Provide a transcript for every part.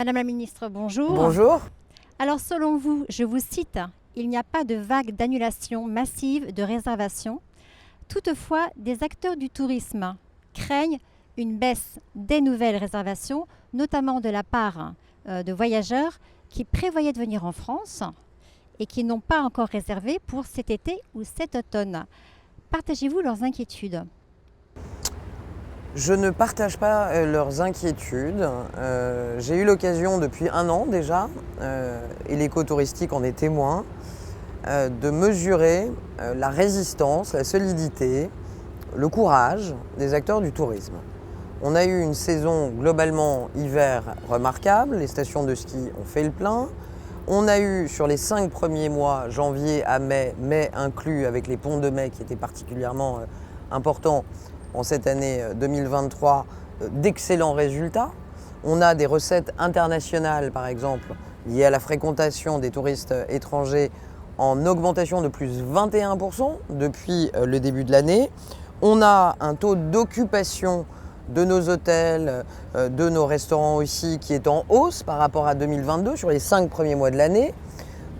Madame la ministre, bonjour. Bonjour. Alors selon vous, je vous cite, il n'y a pas de vague d'annulation massive de réservations. Toutefois, des acteurs du tourisme craignent une baisse des nouvelles réservations, notamment de la part de voyageurs qui prévoyaient de venir en France et qui n'ont pas encore réservé pour cet été ou cet automne. Partagez-vous leurs inquiétudes? Je ne partage pas leurs inquiétudes. J'ai eu l'occasion depuis 1 an déjà, et l'écotouristique en est témoin, de mesurer la résistance, la solidité, le courage des acteurs du tourisme. On a eu une saison globalement hiver remarquable, les stations de ski ont fait le plein. On a eu sur les 5 premiers mois, janvier à mai, mai inclus avec les ponts de mai qui étaient particulièrement importants en cette année 2023, d'excellents résultats. On a des recettes internationales par exemple liées à la fréquentation des touristes étrangers en augmentation de plus 21% depuis le début de l'année. On a un taux d'occupation de nos hôtels, de nos restaurants aussi, qui est en hausse par rapport à 2022 sur les 5 premiers mois de l'année.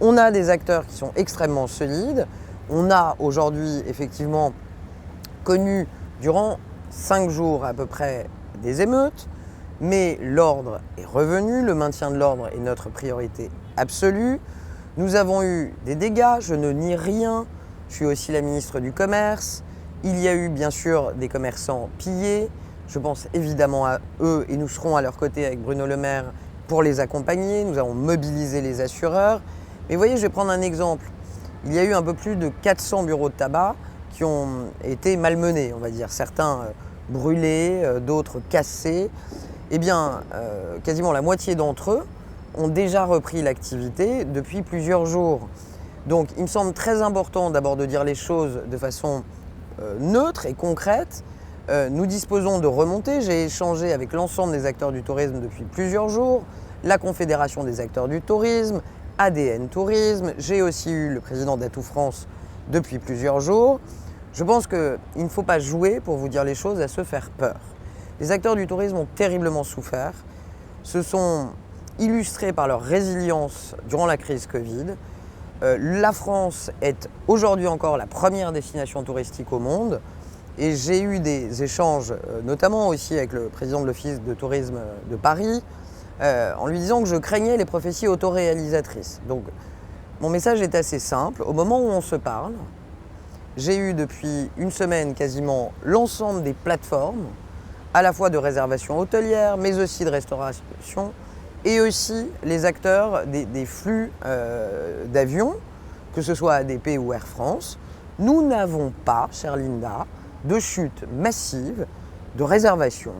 On a des acteurs qui sont extrêmement solides. On a aujourd'hui effectivement connu durant 5 jours à peu près des émeutes, mais l'ordre est revenu, le maintien de l'ordre est notre priorité absolue. Nous avons eu des dégâts, je ne nie rien, je suis aussi la ministre du Commerce. Il y a eu bien sûr des commerçants pillés, je pense évidemment à eux et nous serons à leur côté avec Bruno Le Maire pour les accompagner. Nous avons mobilisé les assureurs. Mais vous voyez, je vais prendre un exemple. Il y a eu un peu plus de 400 bureaux de tabac qui ont été malmenés, on va dire. Certains brûlés, d'autres cassés. Eh bien, quasiment la moitié d'entre eux ont déjà repris l'activité depuis plusieurs jours. Donc il me semble très important d'abord de dire les choses de façon neutre et concrète. Nous disposons de remontées. J'ai échangé avec l'ensemble des acteurs du tourisme depuis plusieurs jours, la Confédération des acteurs du tourisme, ADN Tourisme. J'ai aussi eu le président d'Atout France depuis plusieurs jours. Je pense qu'il ne faut pas jouer, pour vous dire les choses, à se faire peur. Les acteurs du tourisme ont terriblement souffert, se sont illustrés par leur résilience durant la crise Covid. La France est aujourd'hui encore la première destination touristique au monde et j'ai eu des échanges, notamment aussi avec le président de l'Office de tourisme de Paris, en lui disant que je craignais les prophéties autoréalisatrices. Donc mon message est assez simple. Au moment où on se parle, j'ai eu depuis une semaine quasiment l'ensemble des plateformes, à la fois de réservation hôtelière, mais aussi de restauration, et aussi les acteurs des flux d'avions, que ce soit ADP ou Air France. Nous n'avons pas, chère Linda, de chute massive de réservation.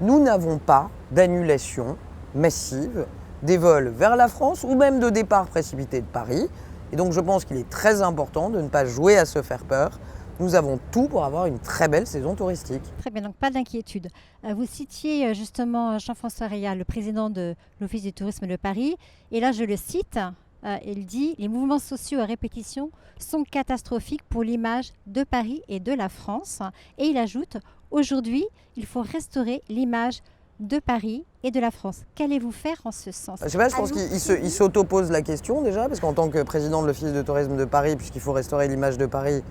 Nous n'avons pas d'annulation massive des vols vers la France ou même de départ précipité de Paris. Et donc je pense qu'il est très important de ne pas jouer à se faire peur. Nous avons tout pour avoir une très belle saison touristique. Très bien, donc pas d'inquiétude. Vous citiez justement Jean-François Reyal, le président de l'Office du tourisme de Paris. Et là, je le cite, il dit « Les mouvements sociaux à répétition sont catastrophiques pour l'image de Paris et de la France. » Et il ajoute « Aujourd'hui, il faut restaurer l'image de Paris et de la France. » Qu'allez-vous faire en ce sens? Je sais pas, je pense qu'il s'auto-pose la question déjà, parce qu'en tant que président de l'Office de tourisme de Paris, puisqu'il faut restaurer l'image de Paris,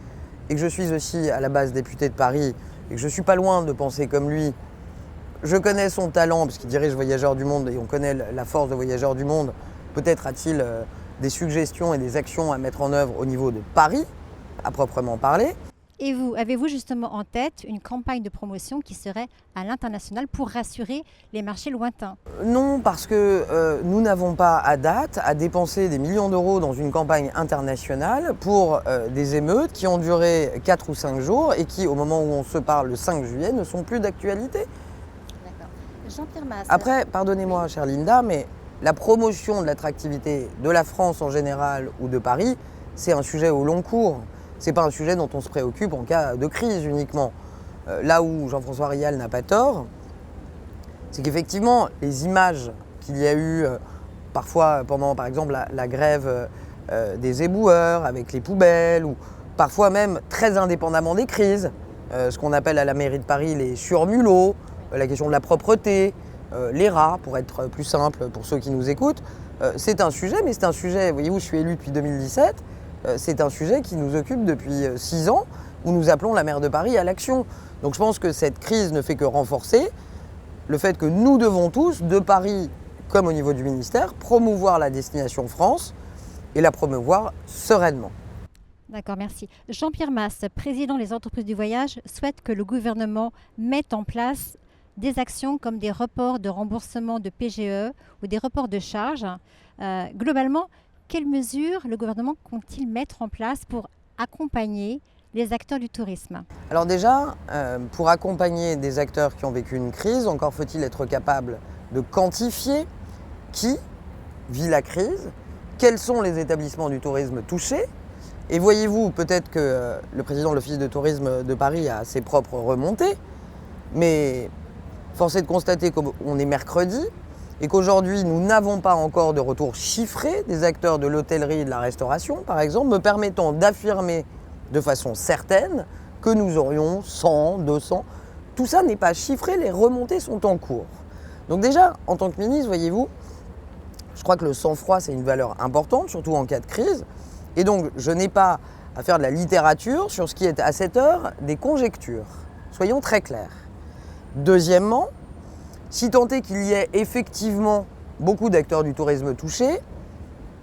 et que je suis aussi à la base député de Paris, et que je ne suis pas loin de penser comme lui, je connais son talent, parce qu'il dirige Voyageurs du Monde, et on connaît la force de Voyageurs du Monde. Peut-être a-t-il des suggestions et des actions à mettre en œuvre au niveau de Paris, à proprement parler. Et vous, avez-vous justement en tête une campagne de promotion qui serait à l'international pour rassurer les marchés lointains? Non, parce que nous n'avons pas à date à dépenser des millions d'euros dans une campagne internationale pour des émeutes qui ont duré 4 ou 5 jours et qui, au moment où on se parle le 5 juillet, ne sont plus d'actualité. D'accord. Jean-Pierre Masse. Après, pardonnez-moi, chère Linda, mais la promotion de l'attractivité de la France en général ou de Paris, c'est un sujet au long cours. Ce n'est pas un sujet dont on se préoccupe en cas de crise uniquement. Là où Jean-François Reyal n'a pas tort, c'est qu'effectivement, les images qu'il y a eu parfois pendant, par exemple, la grève des éboueurs avec les poubelles, ou parfois même très indépendamment des crises, ce qu'on appelle à la mairie de Paris les surmulots, la question de la propreté, l'ERA, pour être plus simple pour ceux qui nous écoutent. C'est un sujet, mais c'est un sujet, voyez-vous, je suis élu depuis 2017, c'est un sujet qui nous occupe depuis 6 ans, où nous appelons la maire de Paris à l'action. Donc je pense que cette crise ne fait que renforcer le fait que nous devons tous, de Paris comme au niveau du ministère, promouvoir la destination France et la promouvoir sereinement. D'accord, merci. Jean-Pierre Masse, président des entreprises du voyage, souhaite que le gouvernement mette en place des actions comme des reports de remboursement de PGE ou des reports de charges. Globalement, quelles mesures le gouvernement compte-t-il mettre en place pour accompagner les acteurs du tourisme? Alors déjà, pour accompagner des acteurs qui ont vécu une crise, encore faut-il être capable de quantifier qui vit la crise, quels sont les établissements du tourisme touchés. Et voyez-vous, peut-être que le président de l'Office de tourisme de Paris a ses propres remontées, mais force est de constater qu'on est mercredi et qu'aujourd'hui, nous n'avons pas encore de retour chiffré des acteurs de l'hôtellerie et de la restauration, par exemple, me permettant d'affirmer de façon certaine que nous aurions 100, 200. Tout ça n'est pas chiffré, les remontées sont en cours. Donc déjà, en tant que ministre, voyez-vous, je crois que le sang-froid, c'est une valeur importante, surtout en cas de crise. Et donc, je n'ai pas à faire de la littérature sur ce qui est à cette heure des conjectures. Soyons très clairs. Deuxièmement, si tant est qu'il y ait effectivement beaucoup d'acteurs du tourisme touchés,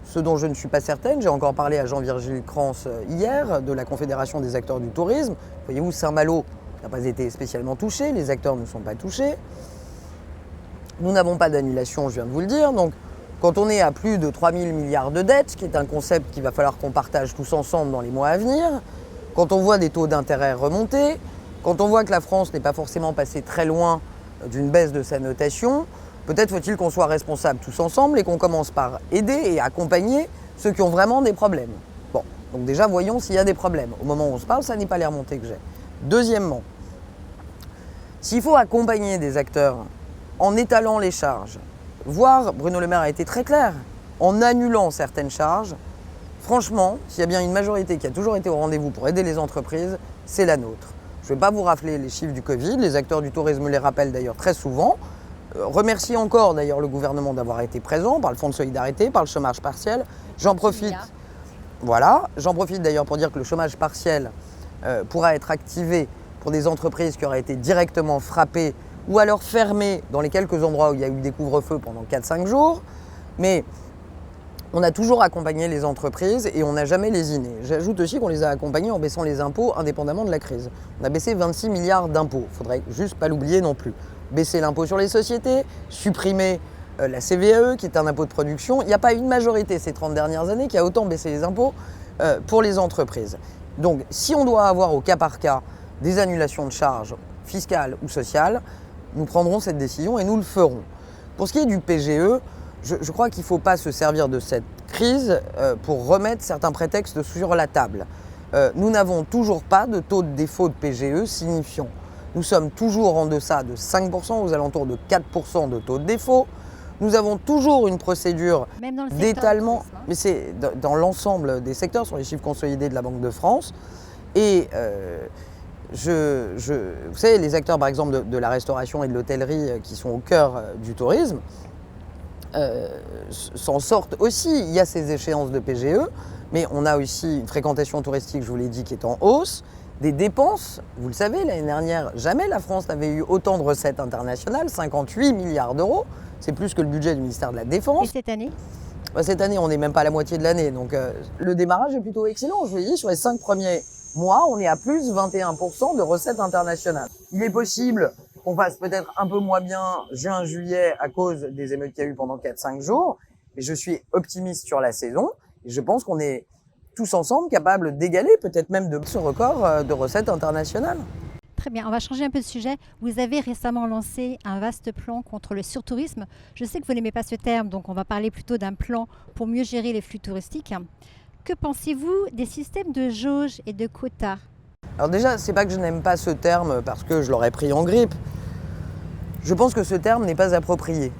ce dont je ne suis pas certaine, j'ai encore parlé à Jean-Virgile Crans hier de la Confédération des acteurs du tourisme. Voyez-vous, Saint-Malo n'a pas été spécialement touché, les acteurs ne sont pas touchés. Nous n'avons pas d'annulation, je viens de vous le dire. Donc, quand on est à plus de 3 000 milliards de dettes, qui est un concept qu'il va falloir qu'on partage tous ensemble dans les mois à venir, quand on voit des taux d'intérêt remonter, quand on voit que la France n'est pas forcément passée très loin d'une baisse de sa notation, peut-être faut-il qu'on soit responsables tous ensemble et qu'on commence par aider et accompagner ceux qui ont vraiment des problèmes. Bon, donc déjà voyons s'il y a des problèmes. Au moment où on se parle, ça n'est pas les remontées que j'ai. Deuxièmement, s'il faut accompagner des acteurs en étalant les charges, voire, Bruno Le Maire a été très clair, en annulant certaines charges, franchement, s'il y a bien une majorité qui a toujours été au rendez-vous pour aider les entreprises, c'est la nôtre. Je ne vais pas vous rappeler les chiffres du Covid, les acteurs du tourisme les rappellent d'ailleurs très souvent. Remercie encore d'ailleurs le gouvernement d'avoir été présent par le fonds de solidarité, par le chômage partiel. J'en profite d'ailleurs pour dire que le chômage partiel pourra être activé pour des entreprises qui auraient été directement frappées ou alors fermées dans les quelques endroits où il y a eu des couvre-feux pendant 4-5 jours. Mais on a toujours accompagné les entreprises et on n'a jamais lésiné. J'ajoute aussi qu'on les a accompagnées en baissant les impôts indépendamment de la crise. On a baissé 26 milliards d'impôts, il ne faudrait juste pas l'oublier non plus. Baisser l'impôt sur les sociétés, supprimer la CVAE qui est un impôt de production. Il n'y a pas une majorité ces 30 dernières années qui a autant baissé les impôts pour les entreprises. Donc si on doit avoir au cas par cas des annulations de charges fiscales ou sociales, nous prendrons cette décision et nous le ferons. Pour ce qui est du PGE, je crois qu'il ne faut pas se servir de cette crise pour remettre certains prétextes sur la table. Nous n'avons toujours pas de taux de défaut de PGE signifiant. Nous sommes toujours en deçà de 5%, aux alentours de 4% de taux de défaut. Nous avons toujours une procédure d'étalement, mais c'est dans l'ensemble des secteurs, sur les chiffres consolidés de la Banque de France. Et vous savez, les acteurs par exemple de la restauration et de l'hôtellerie qui sont au cœur du tourisme, s'en sortent aussi. Il y a ces échéances de PGE, mais on a aussi une fréquentation touristique, je vous l'ai dit, qui est en hausse. Des dépenses, vous le savez, l'année dernière, jamais la France n'avait eu autant de recettes internationales, 58 milliards d'euros. C'est plus que le budget du ministère de la Défense. Et cette année ? Cette année, on n'est même pas à la moitié de l'année. Donc le démarrage est plutôt excellent. Je vous l'ai dit, sur les 5 premiers mois, on est à plus 21% de recettes internationales. Il est possible qu'on fasse peut-être un peu moins bien juin, juillet à cause des émeutes qu'il y a eu pendant 4-5 jours. Mais je suis optimiste sur la saison et je pense qu'on est tous ensemble capables d'égaler, peut-être même de ce record de recettes internationales. Très bien, on va changer un peu de sujet. Vous avez récemment lancé un vaste plan contre le surtourisme. Je sais que vous n'aimez pas ce terme, donc on va parler plutôt d'un plan pour mieux gérer les flux touristiques. Que pensez-vous des systèmes de jauge et de quotas ? Alors déjà, c'est pas que je n'aime pas ce terme parce que je l'aurais pris en grippe. Je pense que ce terme n'est pas approprié.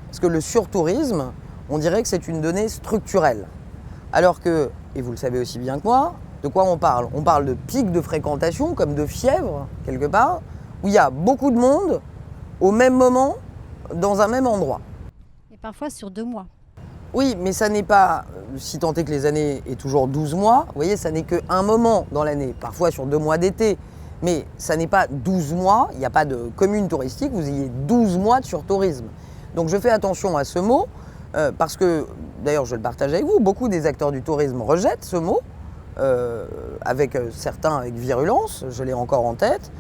Parce que le surtourisme, on dirait que c'est une donnée structurelle. Alors que, et vous le savez aussi bien que moi, de quoi on parle ? On parle de pics de fréquentation, comme de fièvre, quelque part, où il y a beaucoup de monde, au même moment, dans un même endroit. Et parfois sur 2 mois. Oui, mais ça n'est pas, si tant est que les années aient toujours 12 mois, vous voyez, ça n'est qu'un moment dans l'année, parfois sur 2 mois d'été. Mais ça n'est pas 12 mois, il n'y a pas de commune touristique, vous ayez 12 mois de surtourisme. Donc je fais attention à ce mot, parce que, d'ailleurs je le partage avec vous, beaucoup des acteurs du tourisme rejettent ce mot, avec certains avec virulence, je l'ai encore en tête.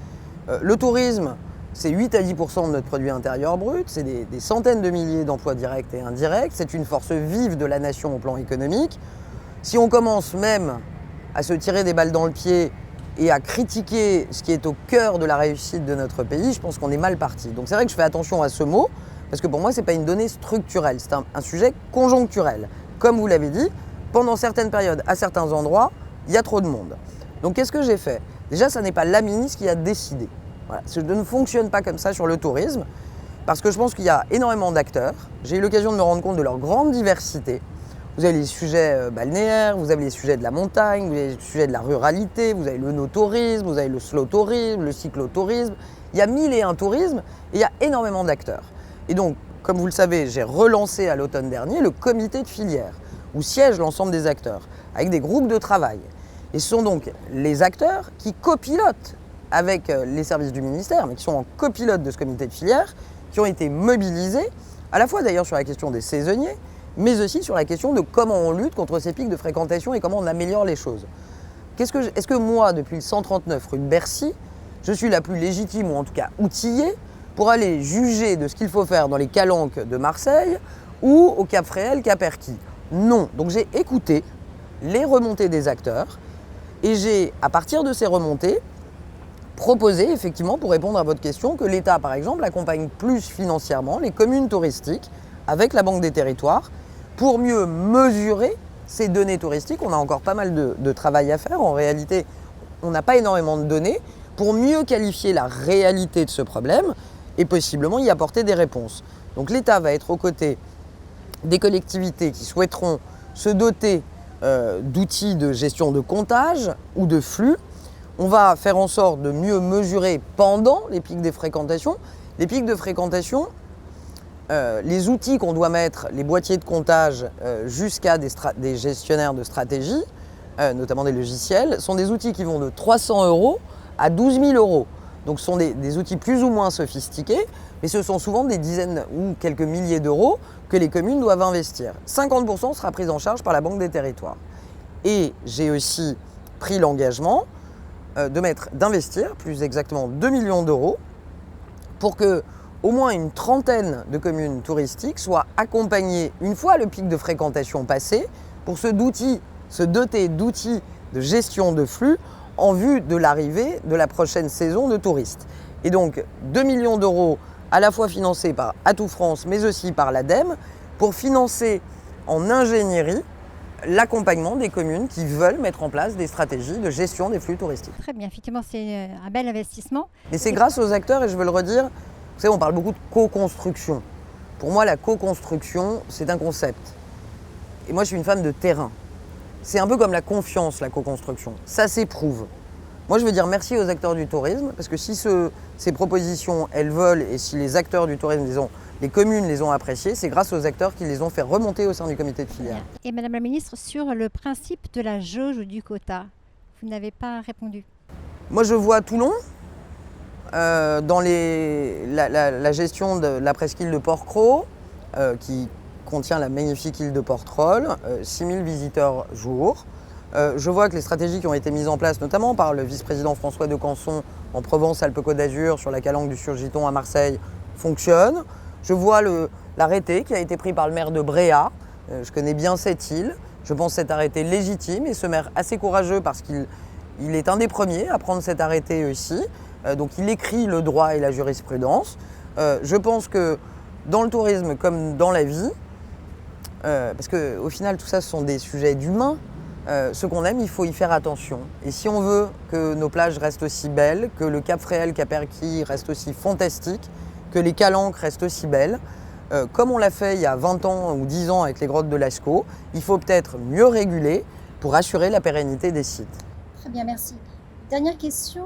Le tourisme, c'est 8 à 10% de notre produit intérieur brut, c'est des centaines de milliers d'emplois directs et indirects, c'est une force vive de la nation au plan économique. Si on commence même à se tirer des balles dans le pied et à critiquer ce qui est au cœur de la réussite de notre pays, je pense qu'on est mal parti. Donc c'est vrai que je fais attention à ce mot, parce que pour moi, ce n'est pas une donnée structurelle, c'est un sujet conjoncturel. Comme vous l'avez dit, pendant certaines périodes, à certains endroits, il y a trop de monde. Donc qu'est-ce que j'ai fait? Déjà, ça n'est pas la ministre qui a décidé. Voilà. Je ne fonctionne pas comme ça sur le tourisme, parce que je pense qu'il y a énormément d'acteurs. J'ai eu l'occasion de me rendre compte de leur grande diversité. Vous avez les sujets balnéaires, vous avez les sujets de la montagne, vous avez les sujets de la ruralité, vous avez le no-tourisme, vous avez le slow-tourisme, le cyclo-tourisme. Il y a 1001 tourismes et il y a énormément d'acteurs. Et donc, comme vous le savez, j'ai relancé à l'automne dernier le comité de filière, où siègent l'ensemble des acteurs, avec des groupes de travail. Et ce sont donc les acteurs qui copilotent avec les services du ministère, mais qui sont en copilote de ce comité de filière, qui ont été mobilisés, à la fois d'ailleurs sur la question des saisonniers, mais aussi sur la question de comment on lutte contre ces pics de fréquentation et comment on améliore les choses. Est-ce que moi, depuis le 139 rue de Bercy, je suis la plus légitime, ou en tout cas outillée, pour aller juger de ce qu'il faut faire dans les calanques de Marseille ou au Cap Fréhel, Cap Erquy? Non. Donc j'ai écouté les remontées des acteurs et j'ai, à partir de ces remontées, proposé effectivement, pour répondre à votre question, que l'État, par exemple, accompagne plus financièrement les communes touristiques avec la Banque des Territoires pour mieux mesurer ces données touristiques. On a encore pas mal de travail à faire. En réalité, on n'a pas énormément de données pour mieux qualifier la réalité de ce problème et possiblement y apporter des réponses. Donc l'État va être aux côtés des collectivités qui souhaiteront se doter d'outils de gestion de comptage ou de flux. On va faire en sorte de mieux mesurer pendant les pics des fréquentations. Les pics de fréquentation, les outils qu'on doit mettre, les boîtiers de comptage jusqu'à des gestionnaires de stratégie, notamment des logiciels, sont des outils qui vont de 300 € à 12 000 €. Donc ce sont des outils plus ou moins sophistiqués, mais ce sont souvent des dizaines ou quelques milliers d'euros que les communes doivent investir. 50% sera pris en charge par la Banque des Territoires. Et j'ai aussi pris l'engagement d'investir, plus exactement 2 millions d'euros, pour que au moins une trentaine de communes touristiques soient accompagnées, une fois le pic de fréquentation passé, pour se doter d'outils de gestion de flux en vue de l'arrivée de la prochaine saison de touristes. Et donc 2 millions d'euros à la fois financés par Atout France, mais aussi par l'ADEME, pour financer en ingénierie l'accompagnement des communes qui veulent mettre en place des stratégies de gestion des flux touristiques. Très bien, effectivement, c'est un bel investissement. Et c'est grâce aux acteurs, et je veux le redire, vous savez, on parle beaucoup de co-construction. Pour moi, la co-construction, c'est un concept. Et moi, je suis une femme de terrain. C'est un peu comme la confiance, la co-construction. Ça s'éprouve. Moi, je veux dire merci aux acteurs du tourisme, parce que si ces propositions, elles volent, et si les acteurs du tourisme, les communes les ont appréciées, c'est grâce aux acteurs qui les ont fait remonter au sein du comité de filière. Et Madame la Ministre, sur le principe de la jauge du quota, vous n'avez pas répondu. Moi, je vois Toulon, dans la gestion de la presqu'île de Port-Cros, qui contient la magnifique île de Portrolles, 6 000 visiteurs jour. Je vois que les stratégies qui ont été mises en place, notamment par le vice-président François de Canson en Provence-Alpes-Côte d'Azur, sur la calanque du Surgiton à Marseille, fonctionnent. Je vois l'arrêté qui a été pris par le maire de Bréa. Je connais bien cette île. Je pense cet arrêté légitime et ce maire assez courageux parce qu'il est un des premiers à prendre cet arrêté aussi. Donc il écrit le droit et la jurisprudence. Je pense que dans le tourisme comme dans la vie, parce qu'au final tout ça ce sont des sujets d'humains, ce qu'on aime, il faut y faire attention. Et si on veut que nos plages restent aussi belles, que le Cap Fréhel, Cap Erquy reste aussi fantastique, que les calanques restent aussi belles, comme on l'a fait il y a 20 ans ou 10 ans avec les grottes de Lascaux, il faut peut-être mieux réguler pour assurer la pérennité des sites. Très bien, merci. Dernière question,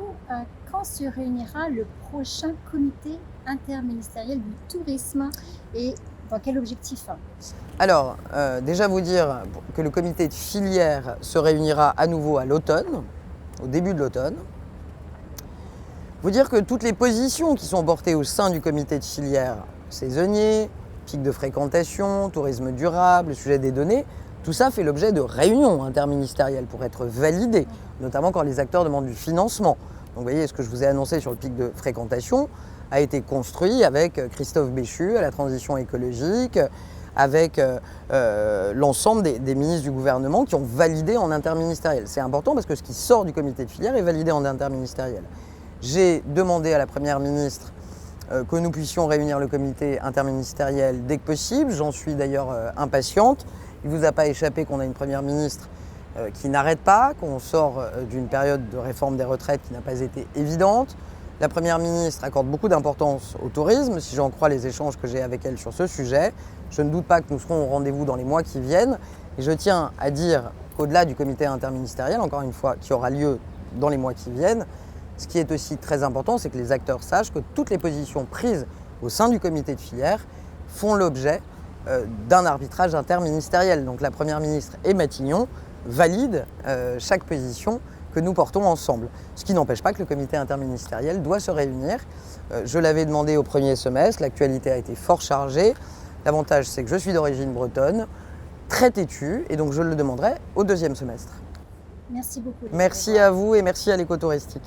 quand se réunira le prochain comité interministériel du tourisme et dans quel objectif? Alors, déjà vous dire que le comité de filière se réunira à nouveau à l'automne, au début de l'automne. Vous dire que toutes les positions qui sont portées au sein du comité de filière, saisonnier, pic de fréquentation, tourisme durable, le sujet des données, tout ça fait l'objet de réunions interministérielles pour être validé, notamment quand les acteurs demandent du financement. Donc vous voyez, ce que je vous ai annoncé sur le pic de fréquentation a été construit avec Christophe Béchu à la transition écologique, avec l'ensemble des ministres du gouvernement qui ont validé en interministériel. C'est important parce que ce qui sort du comité de filière est validé en interministériel. J'ai demandé à la Première ministre que nous puissions réunir le comité interministériel dès que possible. J'en suis d'ailleurs impatiente. Il ne vous a pas échappé qu'on a une Première ministre qui n'arrête pas, qu'on sort d'une période de réforme des retraites qui n'a pas été évidente. La Première ministre accorde beaucoup d'importance au tourisme, si j'en crois les échanges que j'ai avec elle sur ce sujet. Je ne doute pas que nous serons au rendez-vous dans les mois qui viennent. Et je tiens à dire qu'au-delà du comité interministériel, encore une fois, qui aura lieu dans les mois qui viennent, ce qui est aussi très important, c'est que les acteurs sachent que toutes les positions prises au sein du comité de filière font l'objet d'un arbitrage interministériel. Donc la Première ministre et Matignon valident chaque position que nous portons ensemble. Ce qui n'empêche pas que le comité interministériel doit se réunir. Je l'avais demandé au premier semestre, l'actualité a été fort chargée. L'avantage, c'est que je suis d'origine bretonne, très têtue, et donc je le demanderai au deuxième semestre. Merci beaucoup. Merci à vous et merci à l'écotouristique.